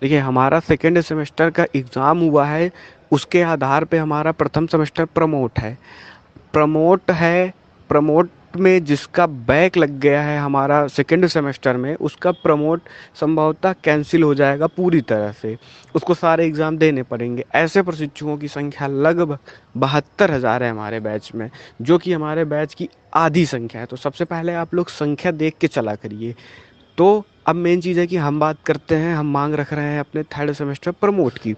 देखिए हमारा second semester का एग्ज़ाम हुआ है, उसके आधार पे हमारा प्रथम सेमेस्टर प्रमोट है। प्रमोट है, प्रमोट में जिसका बैक लग गया है हमारा सेकेंड सेमेस्टर में, उसका प्रमोट संभवतः कैंसिल हो जाएगा पूरी तरह से। उसको सारे एग्ज़ाम देने पड़ेंगे। ऐसे प्रशिक्षुओं की संख्या लगभग 72,000 है हमारे बैच में, जो कि हमारे बैच की आधी संख्या है। तो सबसे पहले आप लोग संख्या देख के चला करिए। तो अब मेन चीज़ है कि हम बात करते हैं, हम मांग रख रहे हैं अपने थर्ड सेमेस्टर प्रमोट की।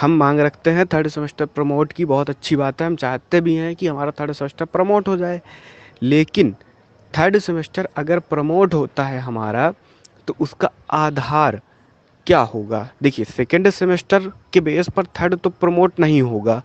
हम मांग रखते हैं थर्ड सेमेस्टर प्रमोट की, बहुत अच्छी बात है, हम चाहते भी हैं कि हमारा थर्ड सेमेस्टर प्रमोट हो जाए। लेकिन थर्ड सेमेस्टर अगर प्रमोट होता है हमारा, तो उसका आधार क्या होगा? देखिए सेकेंड सेमेस्टर के बेस पर थर्ड तो प्रमोट नहीं होगा,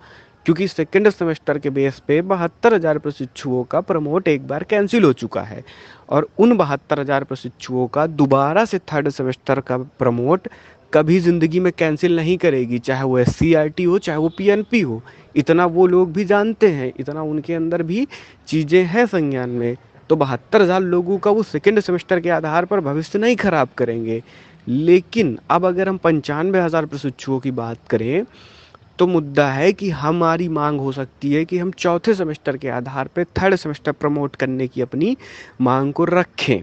क्योंकि सेकेंड सेमेस्टर के बेस पे 72,000 प्रशिक्षुओं का प्रमोट एक बार कैंसिल हो चुका है। और उन 72,000 प्रशिक्षुओं का दोबारा से थर्ड सेमेस्टर का प्रमोट कभी ज़िंदगी में कैंसिल नहीं करेगी, चाहे वो SCRT हो चाहे वो PNP हो। इतना वो लोग भी जानते हैं, इतना उनके अंदर भी चीज़ें हैं संज्ञान में। तो 72,000 लोगों का वो सेकेंड सेमेस्टर के आधार पर भविष्य नहीं खराब करेंगे। लेकिन अब अगर हम 95,000 प्रशिक्षुओं की बात करें, तो मुद्दा है कि हमारी मांग हो सकती है कि हम चौथे सेमेस्टर के आधार पर थर्ड सेमेस्टर प्रमोट करने की अपनी मांग को रखें।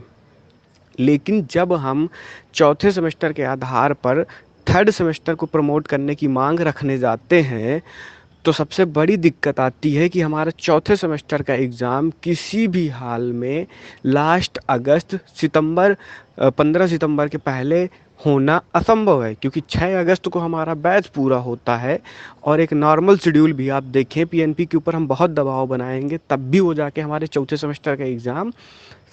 लेकिन जब हम चौथे सेमेस्टर के आधार पर थर्ड सेमेस्टर को प्रमोट करने की मांग रखने जाते हैं, तो सबसे बड़ी दिक्कत आती है कि हमारा चौथे सेमेस्टर का एग्ज़ाम किसी भी हाल में लास्ट अगस्त सितंबर 15 सितंबर के पहले होना असंभव है, क्योंकि 6 अगस्त को हमारा बैच पूरा होता है। और एक नॉर्मल शेड्यूल भी आप देखें, PNP के ऊपर हम बहुत दबाव बनाएंगे, तब भी वो जाके हमारे चौथे सेमेस्टर का एग्ज़ाम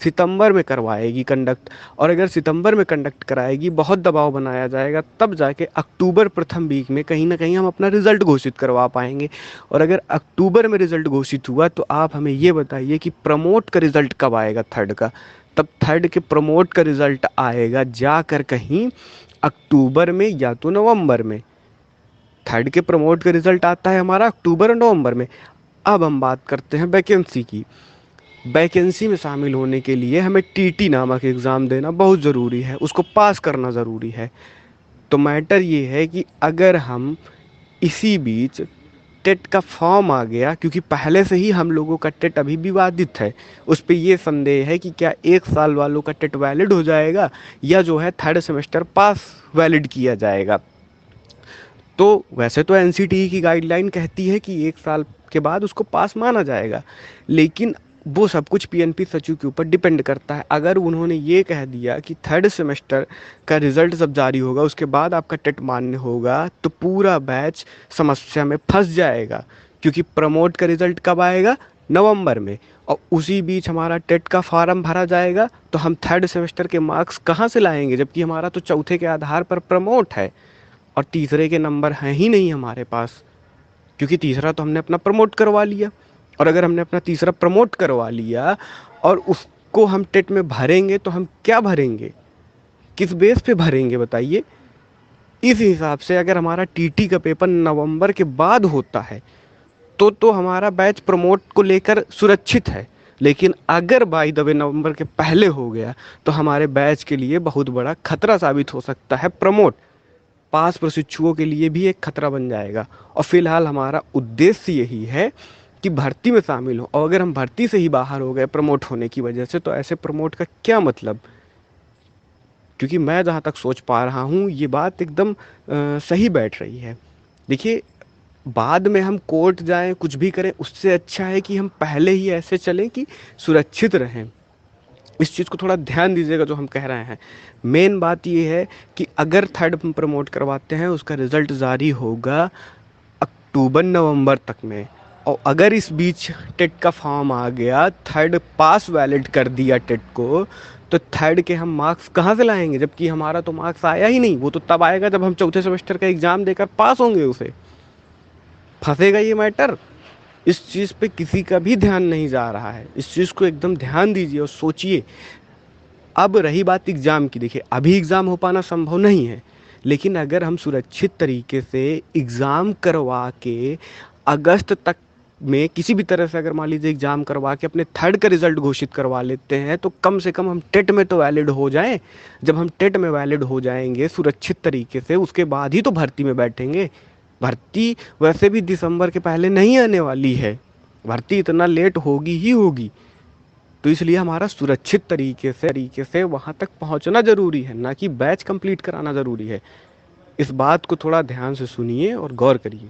सितंबर में करवाएगी कंडक्ट। और अगर सितंबर में कंडक्ट कराएगी, बहुत दबाव बनाया जाएगा, तब जाके अक्टूबर प्रथम वीक में कहीं ना कहीं हम अपना रिजल्ट घोषित करवा पाएंगे। और अगर अक्टूबर में रिजल्ट घोषित हुआ, तो आप हमें ये बताइए कि प्रमोट का रिजल्ट कब आएगा थर्ड का? तब थर्ड के प्रमोट का रिजल्ट आएगा जाकर कहीं अक्टूबर में या तो नवंबर में। थर्ड के प्रमोट का रिजल्ट आता है हमारा अक्टूबर और नवंबर में। अब हम बात करते हैं वैकेंसी की। वैकेंसी में शामिल होने के लिए हमें TT नामक एग्ज़ाम देना बहुत ज़रूरी है, उसको पास करना ज़रूरी है। तो मैटर ये है कि अगर हम इसी बीच टेट का फॉर्म आ गया, क्योंकि पहले से ही हम लोगों का टेट अभी विवादित है, उस पर ये संदेह है कि क्या 1 साल वालों का टेट वैलिड हो जाएगा, या जो है थर्ड सेमेस्टर पास वैलिड किया जाएगा। तो वैसे तो NCTE की गाइडलाइन कहती है कि 1 साल के बाद उसको पास माना जाएगा, लेकिन वो सब कुछ PNP सचिव के ऊपर डिपेंड करता है। अगर उन्होंने ये कह दिया कि थर्ड सेमेस्टर का रिजल्ट जब जारी होगा उसके बाद आपका टेट मान्य होगा, तो पूरा बैच समस्या में फंस जाएगा, क्योंकि प्रमोट का रिजल्ट कब आएगा? नवंबर में। और उसी बीच हमारा टेट का फॉर्म भरा जाएगा, तो हम थर्ड सेमेस्टर के मार्क्स कहाँ से लाएंगे, जबकि हमारा तो चौथे के आधार पर प्रमोट है और तीसरे के नंबर हैं ही नहीं हमारे पास, क्योंकि तीसरा तो हमने अपना प्रमोट करवा लिया। और अगर हमने अपना तीसरा प्रमोट करवा लिया और उसको हम टेट में भरेंगे, तो हम क्या भरेंगे, किस बेस पे भरेंगे बताइए? इस हिसाब से अगर हमारा TT का पेपर नवंबर के बाद होता है, तो हमारा बैच प्रमोट को लेकर सुरक्षित है। लेकिन अगर बाय द वे नवंबर के पहले हो गया, तो हमारे बैच के लिए बहुत बड़ा खतरा साबित हो सकता है। प्रमोट पास प्रशिक्षुओं के लिए भी एक खतरा बन जाएगा। और फिलहाल हमारा उद्देश्य यही है कि भर्ती में शामिल हो। और अगर हम भर्ती से ही बाहर हो गए प्रमोट होने की वजह से, तो ऐसे प्रमोट का क्या मतलब? क्योंकि मैं जहाँ तक सोच पा रहा हूँ, ये बात एकदम सही बैठ रही है। देखिए, बाद में हम कोर्ट जाएं, कुछ भी करें, उससे अच्छा है कि हम पहले ही ऐसे चलें कि सुरक्षित रहें। इस चीज़ को थोड़ा ध्यान दीजिएगा जो हम कह रहे हैं। मेन बात ये है कि अगर थर्ड हम प्रमोट करवाते हैं, उसका रिजल्ट जारी होगा अक्टूबर नवंबर तक में। और अगर इस बीच टेट का फॉर्म आ गया, थर्ड पास वैलिड कर दिया टेट को, तो थर्ड के हम मार्क्स कहाँ से लाएंगे, जबकि हमारा तो मार्क्स आया ही नहीं। वो तो तब आएगा जब हम चौथे सेमेस्टर का एग्जाम देकर पास होंगे। उसे फंसेगा ये मैटर। इस चीज़ पे किसी का भी ध्यान नहीं जा रहा है। इस चीज़ को एकदम ध्यान दीजिए और सोचिए। अब रही बात एग्ज़ाम की, देखिए अभी एग्ज़ाम हो पाना संभव नहीं है, लेकिन अगर हम सुरक्षित तरीके से एग्ज़ाम करवा के अगस्त तक में किसी भी तरह से अगर मान लीजिए एग्ज़ाम करवा के अपने थर्ड का रिजल्ट घोषित करवा लेते हैं, तो कम से कम हम टेट में तो वैलिड हो जाएं। जब हम टेट में वैलिड हो जाएंगे सुरक्षित तरीके से, उसके बाद ही तो भर्ती में बैठेंगे। भर्ती वैसे भी दिसंबर के पहले नहीं आने वाली है, भर्ती इतना लेट होगी ही होगी। तो इसलिए हमारा सुरक्षित तरीके से वहाँ तक पहुँचना ज़रूरी है, ना कि बैच कंप्लीट कराना ज़रूरी है। इस बात को थोड़ा ध्यान से सुनिए और गौर करिए।